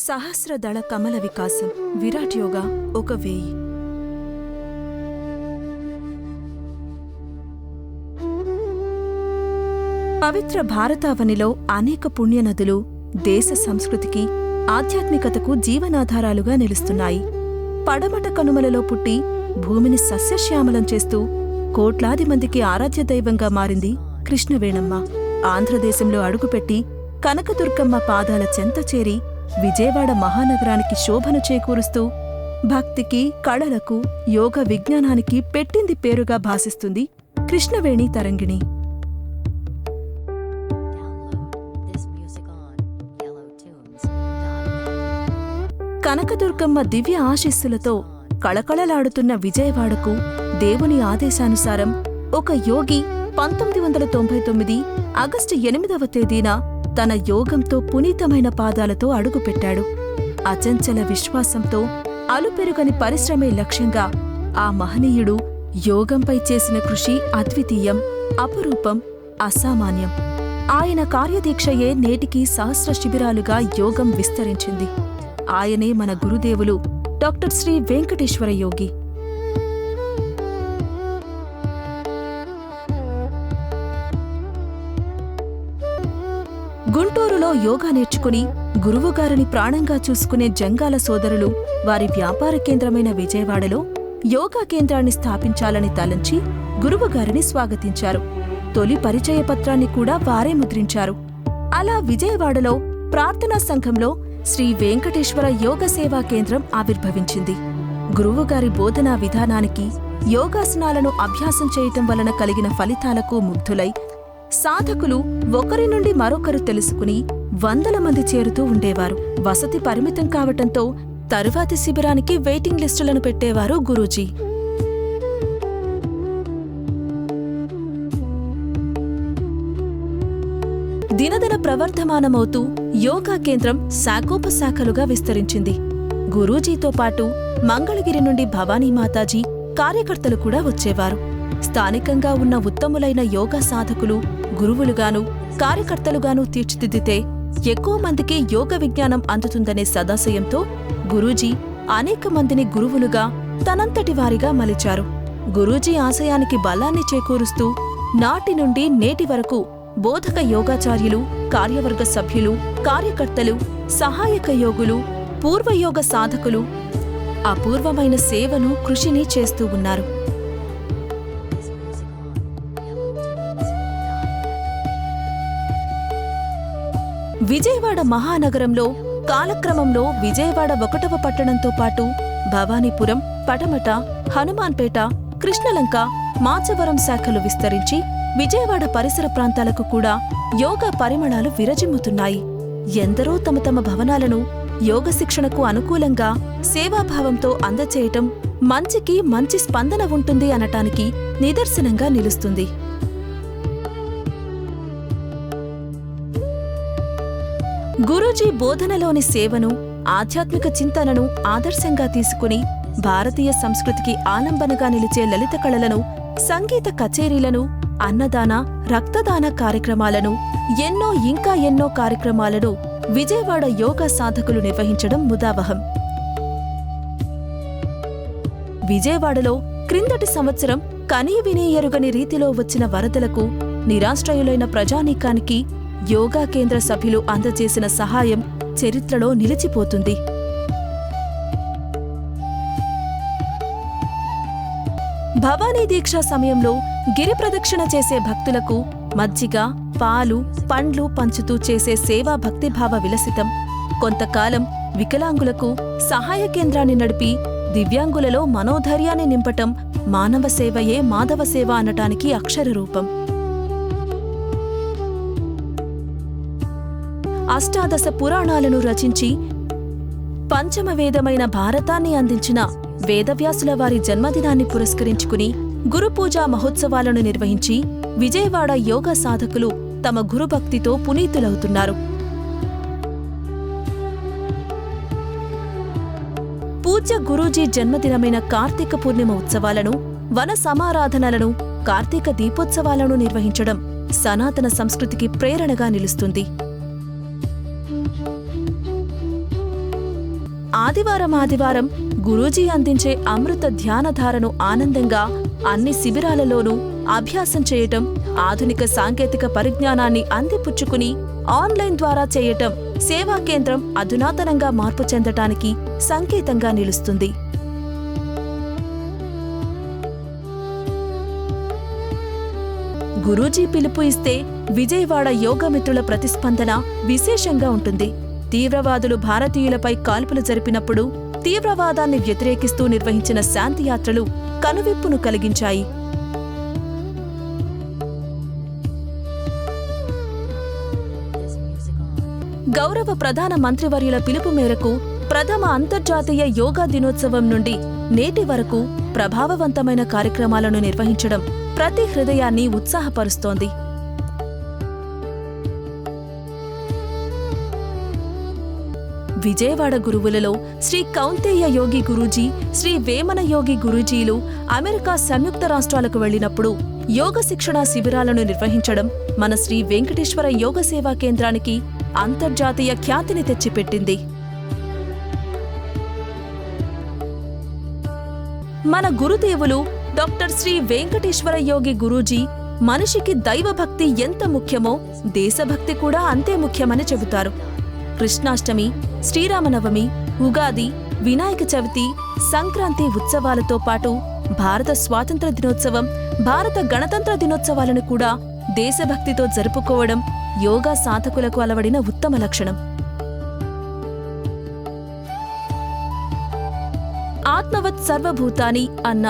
సహస్రదళ కమల వికాసం విరాట్ యోగా 1000. పవిత్ర భారతావనిలో అనేక పుణ్యనదులు దేశ సంస్కృతికి ఆధ్యాత్మికతకు జీవనాధారాలుగా నిలుస్తున్నాయి. పడమట కనుమలలో పుట్టి భూమిని సస్యశ్యామలం చేస్తూ కోట్లాది మందికి ఆరాధ్య దైవంగా మారింది కృష్ణవేణమ్మ. ఆంధ్రదేశంలో అడుగుపెట్టి కనకదుర్గమ్మ పాదాల చెంత చేరి విజయవాడ మహానగరానికి శోభను చేకూరుస్తూ భక్తికి, కళలకు, యోగ విజ్ఞానానికి పెట్టింది పేరుగా భాసిస్తుంది కృష్ణవేణి తరంగిణి. కనకదుర్గమ్మ దివ్య ఆశీస్సులతో కళకళలాడుతున్న విజయవాడకు దేవుని ఆదేశానుసారం ఒక యోగి 1999 ఆగస్టు 8వ తేదీన తన యోగంతో పునీతమైన పాదాలతో అడుగుపెట్టాడు. అచంచల విశ్వాసంతో అలుపెరుగని పరిశ్రమే లక్ష్యంగా ఆ మహనీయుడు యోగంపై చేసిన కృషి అద్వితీయం, అపురూపం, అసామాన్యం. ఆయన కార్యదీక్షయే నేటికి సహస్ర శిబిరాలుగా యోగం విస్తరించింది. ఆయనే మన గురుదేవులు డాక్టర్ శ్రీ వెంకటేశ్వర యోగి. గుంటూరులో యోగా నేర్చుకుని గురువుగారిని ప్రాణంగా చూసుకునే జంగాల సోదరులు వారి వ్యాపార కేంద్రమైన విజయవాడలో యోగా కేంద్రాన్ని స్థాపించాలని తలంచి గురువుగారిని స్వాగతించారు. తొలి పరిచయ పత్రాన్ని కూడా వారే ముద్రించారు. అలా విజయవాడలో ప్రార్థనా సంఘంలో శ్రీ వెంకటేశ్వర యోగ సేవా కేంద్రం ఆవిర్భవించింది. గురువుగారి బోధనా విధానానికి, యోగాసనాలను అభ్యాసం చేయటం వలన కలిగిన ఫలితాలకు ముగ్ధులై సాధకులు ఒకరి నుండి మరొకరు తెలుసుకుని 100 మంది చేరుతూ ఉండేవారు. వసతి పరిమితం కావటంతో తరువాతి శిబిరానికి వెయిటింగ్ లిస్టులను పెట్టేవారు గురూజీ. దినదిన ప్రవర్ధమానమవుతూ యోగా కేంద్రం శాఖోపశాఖలుగా విస్తరించింది. గురూజీతో పాటు మంగళగిరి నుండి భవానీ మాతాజీ కార్యకర్తలు కూడా వచ్చేవారు. స్థానికంగా ఉన్న ఉత్తములైన యోగా సాధకులు గురువులుగాను, కార్యకర్తలుగాను తీర్చిదిద్దితే ఎక్కువ మందికి యోగ విజ్ఞానం అందుతుందనే సదాశయంతో గురూజీ అనేక మందిని గురువులుగా తనంతటి వారిగా మలిచారు. గురూజీ ఆశయానికి బలాన్ని చేకూరుస్తూ నాటి నుండి నేటి వరకు బోధక యోగాచార్యులు, కార్యవర్గ సభ్యులు, కార్యకర్తలు, సహాయక యోగులు, పూర్వయోగ సాధకులు అపూర్వమైన సేవను, కృషిని చేస్తూ ఉన్నారు. విజయవాడ మహానగరంలో కాలక్రమంలో విజయవాడ 1వ పట్టణంతో పాటు భవానీపురం, పటమట, హనుమాన్పేట, కృష్ణలంక, మాచవరం శాఖలు విస్తరించి విజయవాడ పరిసర ప్రాంతాలకు కూడా యోగా పరిమళాలు విరజిమ్ముతున్నాయి. ఎందరో తమ తమ భవనాలను యోగ శిక్షణకు అనుకూలంగా సేవాభావంతో అందచేయటం మంచికి మంచి స్పందన ఉంటుంది అనటానికి నిదర్శనంగా నిలుస్తుంది. గురూజీ బోధనలోని సేవను, ఆధ్యాత్మిక చింతనను ఆదర్శంగా తీసుకుని భారతీయ సంస్కృతికి ఆలంబనగా నిలిచే లలిత కళలను, సంగీత కచేరీలను, అన్నదాన, రక్తదాన కార్యక్రమాలను, ఇంకా ఎన్నో కార్యక్రమాలను విజయవాడ యోగా సాధకులు నిర్వహించడం ముదావహం. విజయవాడలో క్రిందటి సంవత్సరం కనీవినీ ఎరుగని రీతిలో వచ్చిన వరదలకు నిరాశ్రయులైన ప్రజానీకానికి యోగా కేంద్ర సభ్యులు అందజేసిన సహాయం చరిత్రలో నిలిచిపోతుంది. భవానీ దీక్ష సమయంలో గిరి ప్రదక్షిణ చేసే భక్తులకు మజ్జిగ, పాలు, పండ్లు పంచుతూ చేసే సేవా భక్తిభావ విలసితం. కొంతకాలం వికలాంగులకు సహాయ కేంద్రాన్ని నడిపి దివ్యాంగులలో మనోధైర్యాన్ని నింపటం మానవ సేవయే మాధవ సేవ అనటానికి అక్షరరూపం. అష్టాదశ పురాణాలను రచించి పంచమవేదమైన భారతాన్ని అందించిన వేదవ్యాసుల వారి జన్మదినాన్ని పురస్కరించుకుని గురుపూజా మహోత్సవాలను నిర్వహించి విజయవాడ యోగా సాధకులు తమ గురుభక్తితో పునీతులవుతున్నారు. పూజ్య గురూజీ జన్మదినమైన కార్తీక పూర్ణిమ ఉత్సవాలను, వన సమారాధనలను, కార్తీక దీపోత్సవాలను నిర్వహించడం సనాతన సంస్కృతికి ప్రేరణగా నిలుస్తుంది. ఆదివారం గురూజీ అందించే అమృత ధ్యానధారను ఆనందంగా అన్ని శిబిరాలలోనూ అభ్యాసం చేయటం, ఆధునిక సాంకేతిక పరిజ్ఞానాన్ని అందిపుచ్చుకుని ఆన్లైన్ ద్వారా చేయటం సేవా కేంద్రం అధునాతనంగా మార్పు చెందటానికి సంకేతంగా నిలుస్తుంది. గురూజీ పిలుపు ఇస్తే విజయవాడ యోగమిత్రుల ప్రతిస్పందన విశేషంగా ఉంటుంది. తీవ్రవాదులు భారతీయులపై కాల్పులు జరిపినప్పుడు తీవ్రవాదాన్ని వ్యతిరేకిస్తూ నిర్వహించిన శాంతియాత్రలు కనువిప్పును కలిగించాయి. గౌరవ ప్రధాన మంత్రివర్యుల పిలుపు మేరకు ప్రథమ అంతర్జాతీయ యోగా దినోత్సవం నుండి నేటి వరకు ప్రభావవంతమైన కార్యక్రమాలను నిర్వహించడం ప్రతి హృదయాన్ని ఉత్సాహపరుస్తోంది. విజయవాడ గురువులలో శ్రీ కౌంతేయ యోగి గురూజీ, శ్రీ వేమన యోగి గురూజీలు అమెరికా సంయుక్త రాష్ట్రాలకు వెళ్లినప్పుడు యోగ శిక్షణా శిబిరాలను నిర్వహించడం మన శ్రీ వెంకటేశ్వర యోగ సేవా కేంద్రానికి అంతర్జాతీయ ఖ్యాతిని తెచ్చిపెట్టింది. మన గురుదేవులు డాక్టర్ శ్రీ వెంకటేశ్వర యోగి గురూజీ మనిషికి దైవభక్తి ఎంత ముఖ్యమో దేశభక్తి కూడా అంతే ముఖ్యమని చెబుతారు. కృష్ణాష్టమి, శ్రీరామనవమి, ఉగాది, వినాయక చవితి, సంక్రాంతి ఉత్సవాలతో పాటు భారత స్వాతంత్ర దినోత్సవం, భారత గణతంత్ర దినోత్సవాలను కూడా దేశభక్తితో జరుపుకోవడం యోగా సాధకులకు అలవడిన ఉత్తమ లక్షణం. ఆత్మవత్ సర్వభూతాని అన్న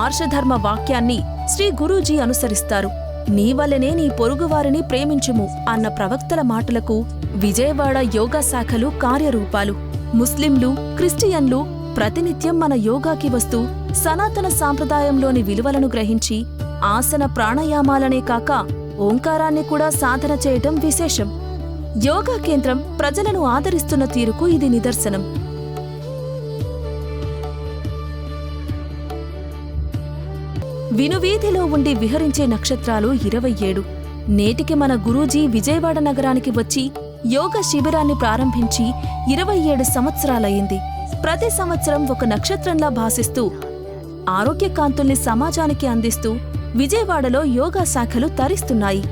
ఆర్షధర్మ వాక్యాన్ని శ్రీ గురూజీ అనుసరిస్తారు. నీ వల్లనే నీ పొరుగువారిని ప్రేమించుము అన్న ప్రవక్తల మాటలకు విజయవాడ యోగా శాఖలు కార్యరూపాలు. ముస్లింలు, క్రిస్టియన్లు ప్రతినిత్యం మన యోగాకి వస్తూ సనాతన సాంప్రదాయంలోని విలువలను గ్రహించి ఆసన ప్రాణాయామాలనే కాక ఓంకారాన్ని కూడా సాధన చేయటం విశేషం. యోగా కేంద్రం ప్రజలను ఆదరిస్తున్న తీరుకు ఇది నిదర్శనం. వినువీధిలో ఉండి విహరించే నక్షత్రాలు 27. నేటికి మన గురూజీ విజయవాడ నగరానికి వచ్చి యోగ శిబిరాన్ని ప్రారంభించి 27 సంవత్సరాలయ్యింది. ప్రతి సంవత్సరం ఒక నక్షత్రంలా భాసిస్తూ ఆరోగ్య కాంతుల్ని సమాజానికి అందిస్తూ విజయవాడలో యోగా శాఖలు తరిస్తున్నాయి.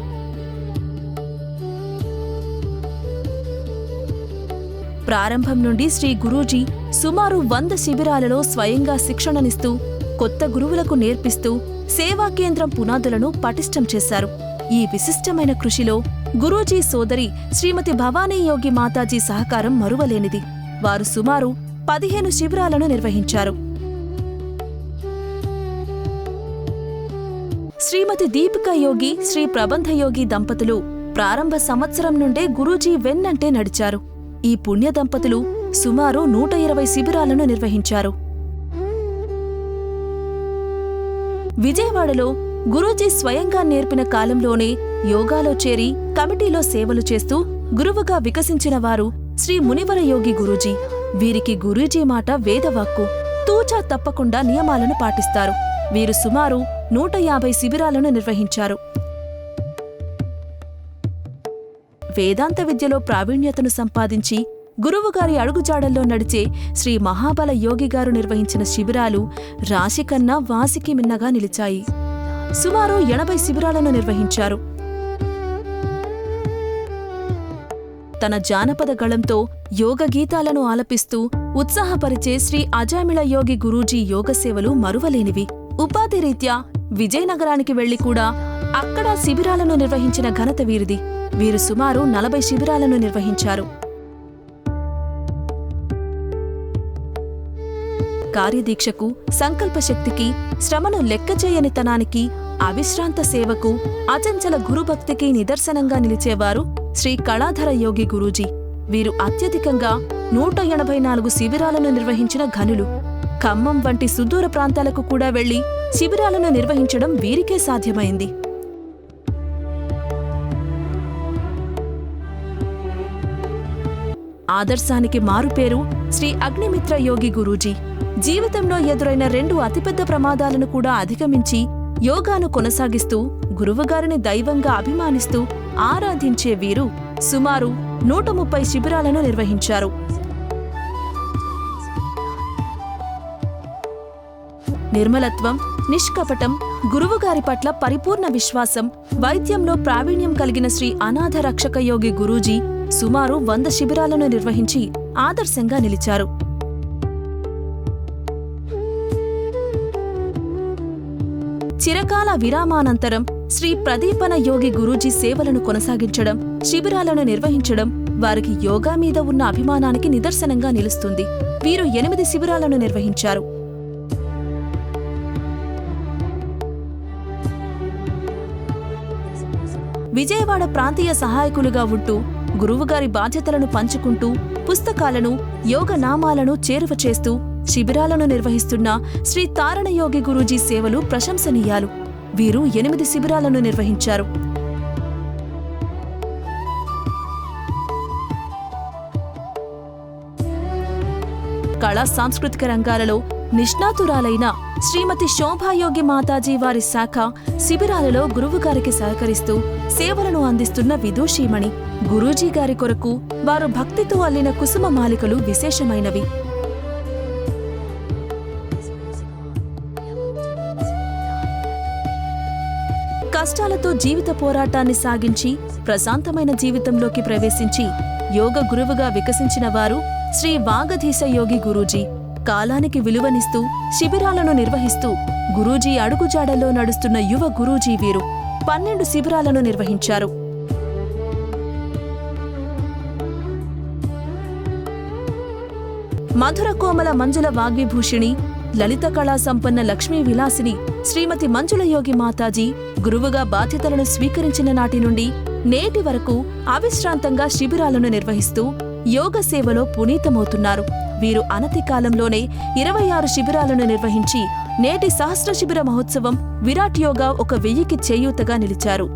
ప్రారంభం నుండి శ్రీ గురూజీ సుమారు 100 శిబిరాలలో స్వయంగా శిక్షణనిస్తూ కొత్త గురువులకు నేర్పిస్తూ సేవా కేంద్రం పునాదులను పటిష్టం చేశారు. ఈ విశిష్టమైన కృషిలో గురూజీ సోదరి శ్రీమతి భవానీ యోగి మాతాజీ సహకారం మరువలేనిది. వారు సుమారు 15 శిబిరాలను నిర్వహించారు. శ్రీమతి దీపికా యోగి, శ్రీ ప్రబంధ యోగి దంపతులు ప్రారంభ సంవత్సరం నుండే గురూజీ వెన్నంటే నడిచారు. ఈ పుణ్య దంపతులు సుమారు 120 శిబిరాలను నిర్వహించారు. విజయవాడలో గురూజీ స్వయంగా నేర్పిన కాలంలోనే యోగాలో చేరి కమిటీలో సేవలు చేస్తూ గురువుగా వికసించిన వారు శ్రీ మునివర యోగి గురూజీ. వీరికి గురూజీ మాట వేదవాక్కు. తూచా తప్పకుండా నియమాలను పాటిస్తారు. వీరు సుమారు 150 శిబిరాలను నిర్వహించారు. వేదాంత విద్యలో ప్రావీణ్యతను సంపాదించి గురువుగారి అడుగుజాడల్లో నడిచే శ్రీ మహాబల యోగిగారు నిర్వహించిన శిబిరాలు రాశికన్నా వాసికి మిన్నగా నిలిచాయి. సుమారు 80 శిబిరాలను నిర్వహించారు. తన జానపద గళంతో యోగ గీతాలను ఆలపిస్తూ ఉత్సాహపరిచే శ్రీ అజామిళ యోగి గురూజీ యోగ సేవలు మరువలేనివి. ఉపాధి రీత్యా విజయనగరానికి వెళ్లి కూడా అక్కడ శిబిరాలను నిర్వహించిన ఘనత వీరిది. వీరు సుమారు 40 శిబిరాలను నిర్వహించారు. కార్యదీక్షకు, సంకల్పశక్తికి, శ్రమను లెక్కచేయనితనానికి, అవిశ్రాంత సేవకు, అచంచల గురుభక్తికి నిదర్శనంగా నిలిచేవారు శ్రీ కళాధర యోగి గురూజీ. వీరు అత్యధికంగా 184 శిబిరాలను నిర్వహించిన ఘనులు. ఖమ్మం వంటి సుదూర ప్రాంతాలకు కూడా వెళ్లి శిబిరాలను నిర్వహించడం వీరికే సాధ్యమైంది. ఆదర్శానికి మారుపేరు శ్రీ అగ్నిమిత్ర యోగి గురూజీ. జీవితంలో ఎదురైన 2 అతిపెద్ద ప్రమాదాలను కూడా అధిగమించి యోగాను కొనసాగిస్తూ గురువుగారిని దైవంగా అభిమానిస్తూ ఆరాధించే వీరు సుమారు 130 శిబిరాలను నిర్వహించారు. నిర్మలత్వం, నిష్కపటం, గురువుగారి పట్ల పరిపూర్ణ విశ్వాసం, వైద్యంలో ప్రావీణ్యం కలిగిన శ్రీ అనాథ రక్షక యోగి గురూజీ సుమారు 100 శిబిరాలను నిర్వహించి ఆదర్శంగా నిలిచారు. చిరకాల విరామానంతరం శ్రీ ప్రదీపన యోగి గురూజీ సేవలను కొనసాగించడం, శిబిరాలను నిర్వహించడం వారికి యోగా మీద ఉన్న అభిమానానికి నిదర్శనంగా నిలుస్తుంది. వీరు 8 శిబిరాలను నిర్వహించారు. విజయవాడ ప్రాంతీయ సహాయకులుగా ఉంటూ గురువుగారి బాధ్యతలను పంచుకుంటూ పుస్తకాలను, యోగ నామాలను చేరువ చేస్తూ శిబిరాలను నిర్వహిస్తున్న శ్రీ తారణయోగి గురూజీ సేవలు ప్రశంసనీయాలు. వీరు 8 శిబిరాలను నిర్వహించారు. కళా సాంస్కృతిక రంగాలలో నిష్ణాతురాలైన శ్రీమతి శోభాయోగి మాతాజీ వారి శాఖ శిబిరాలలో గురువుగారికి సహకరిస్తూ సేవలను అందిస్తున్న విదూషీమణి. గురూజీ గారి కొరకు వారు భక్తితో అల్లిన కుసుమ మాలికలు విశేషమైనవి. కష్టాలతో జీవిత పోరాటాన్ని సాగించి ప్రశాంతమైన జీవితంలోకి ప్రవేశించి యోగ గురువుగా వికసించిన వారు శ్రీ వాగధీశ యోగి గురూజీ. కాలానికి విలువనిస్తూ శిబిరాలను నిర్వహిస్తూ గురూజీ అడుగుజాడల్లో నడుస్తున్న యువ గురూజీ వీరు 12 శిబిరాలను నిర్వహించారు. మధుర కోమల మంజుల వాగ్విభూషిణి, లలిత కళా సంపన్న లక్ష్మీ విలాసిని శ్రీమతి మంజుల యోగి మాతాజీ గురువుగా బాధ్యతలను స్వీకరించిన నాటి నుండి నేటి వరకు అవిశ్రాంతంగా శిబిరాలను నిర్వహిస్తూ యోగ సేవలో పునీతమవుతున్నారు. వీరు అనతి కాలంలోనే 26 శిబిరాలను నిర్వహించి నేటి సహస్ర శిబిర మహోత్సవం విరాట్ యోగా ఒక 1000కి చేయూతగా నిలిచారు.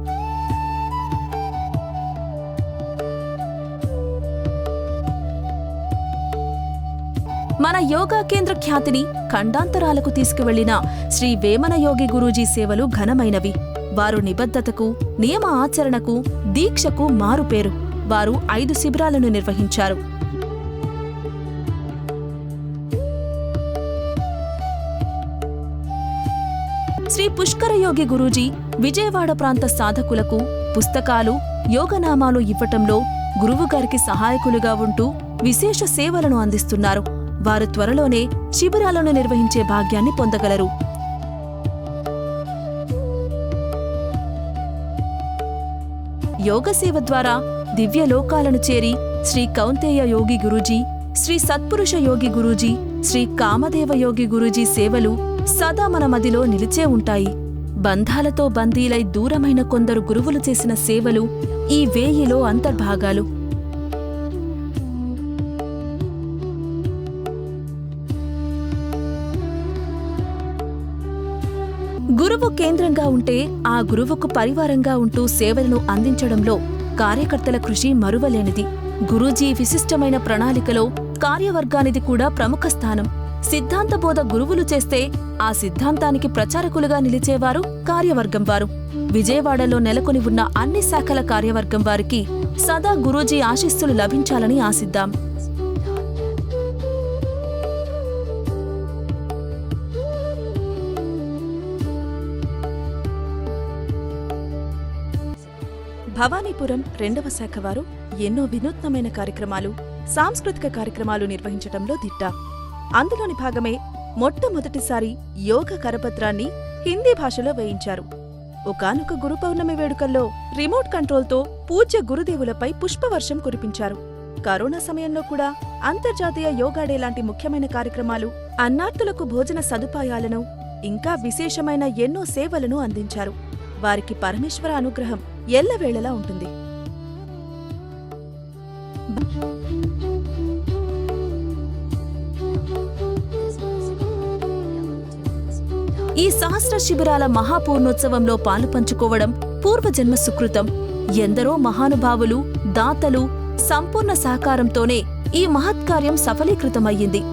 మన యోగా కేంద్ర ఖ్యాతిని ఖండాంతరాలకు తీసుకువెళ్లిన శ్రీ వేమన యోగి గురూజీ సేవలు ఘనమైనవి. వారు నిబద్ధతకు, నియమ ఆచరణకు, దీక్షకు మారుపేరు. వారు 5 శిబిరాలను నిర్వహించారు. శ్రీ పుష్కర యోగి గురూజీ విజయవాడ ప్రాంత సాధకులకు పుస్తకాలు, యోగనామాలు ఇవ్వటంలో గురువుగారికి సహాయకులుగా ఉంటూ విశేష సేవలను అందిస్తున్నారు. వారు త్వరలోనే శిబిరాలను నిర్వహించే భాగ్యాన్ని పొందగలరు. యోగ సేవ ద్వారా దివ్యలోకాలను చేరి శ్రీ కౌంతేయ యోగి గురూజీ, శ్రీ సత్పురుష యోగి గురూజీ, శ్రీ కామదేవ యోగి గురూజీ సేవలు సదా మన మదిలో నిలిచే ఉంటాయి. బంధాలతో బందీలై దూరమైన కొందరు గురువులు చేసిన సేవలు ఈ 1000లో అంతర్భాగాలు. గురువు కేంద్రంగా ఉంటే ఆ గురువుకు పరివారంగా ఉంటూ సేవలను అందించడంలో కార్యకర్తల కృషి మరువలేనిది. గురూజీ విశిష్టమైన ప్రణాళికలో కార్యవర్గానిది కూడా ప్రముఖ స్థానం. సిద్ధాంతబోధ గురువులు చేస్తే ఆ సిద్ధాంతానికి ప్రచారకులుగా నిలిచేవారు కార్యవర్గం వారు. విజయవాడలో నెలకొని ఉన్న అన్ని శాఖల కార్యవర్గం వారికి సదా గురూజీ ఆశీస్సులు లభించాలని ఆశిద్దాం. భవానీపురం 2వ శాఖ వారు ఎన్నో వినూత్నమైన కార్యక్రమాలు, సాంస్కృతిక కార్యక్రమాలు నిర్వహించటంలో దిట్ట. అందులోని భాగమే మొట్టమొదటిసారి యోగ కరపత్రాన్ని హిందీ భాషలో వేయించారు. ఒకానొక గురు పౌర్ణమి వేడుకల్లో రిమోట్ కంట్రోల్తో పూజ్య గురుదేవులపై పుష్పవర్షం కురిపించారు. కరోనా సమయంలో కూడా అంతర్జాతీయ యోగా డే లాంటి ముఖ్యమైన కార్యక్రమాలు, అన్నార్తులకు భోజన సదుపాయాలను, ఇంకా విశేషమైన ఎన్నో సేవలను అందించారు. వారికి పరమేశ్వర అనుగ్రహం ఎల్లవేళలా ఉంటుంది. ఈ సహస్ర శిబిరాల మహాపూర్ణోత్సవంలో పాలుపంచుకోవడం పూర్వజన్మ సుకృతం. ఎందరో మహానుభావులు, దాతలు సంపూర్ణ సహకారంతోనే ఈ మహత్కార్యం సఫలీకృతమయ్యింది.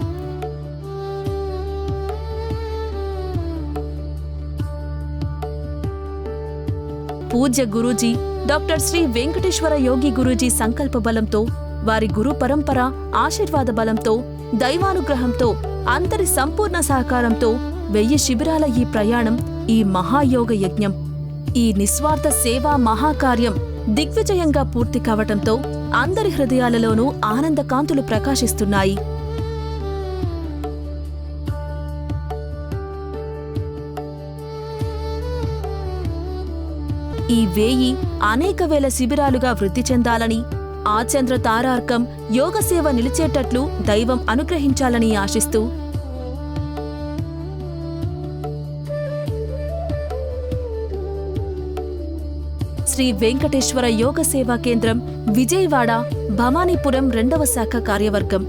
పూజ్య గురూజీ డాక్టర్ శ్రీ వెంకటేశ్వర యోగి గురూజీ సంకల్ప బలంతో, వారి గురు పరంపర ఆశీర్వాద బలంతో, దైవానుగ్రహంతో, అందరి సంపూర్ణ సహకారంతో 1000 శిబిరాల ఈ ప్రయాణం, ఈ మహాయోగ యజ్ఞం, ఈ నిస్వార్థ సేవా మహాకార్యం దిగ్విజయంగా పూర్తి కావటంతో అందరి హృదయాలలోనూ ఆనందకాంతులు ప్రకాశిస్తున్నాయి. ఈ 1000 అనేక వేల శిబిరాలుగా వృద్ధి చెందాలని, ఆ చంద్ర తారార్కం యోగసేవ నిలిచేటట్లు దైవం అనుగ్రహించాలని ఆశిస్తూ శ్రీ వెంకటేశ్వర యోగ సేవా కేంద్రం, విజయవాడ, భవానీపురం 2వ శాఖ కార్యవర్గం.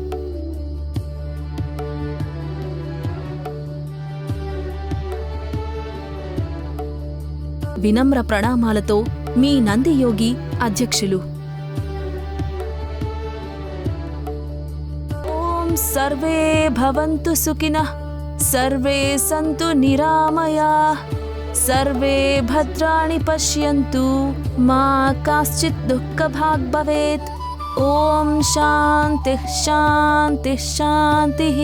వినమ్ర ప్రణామాలతో మీ నందియోగి అధ్యక్షులు. ఓం సర్వే భవంతు సుఖినః, సర్వే సంతు నిరామయాః, సర్వే భద్రాణి పశ్యంతు, మా కాశ్చిత్ దుఃఖభాగ్ భవేత్. ఓం శాంతిః శాంతిః శాంతిః.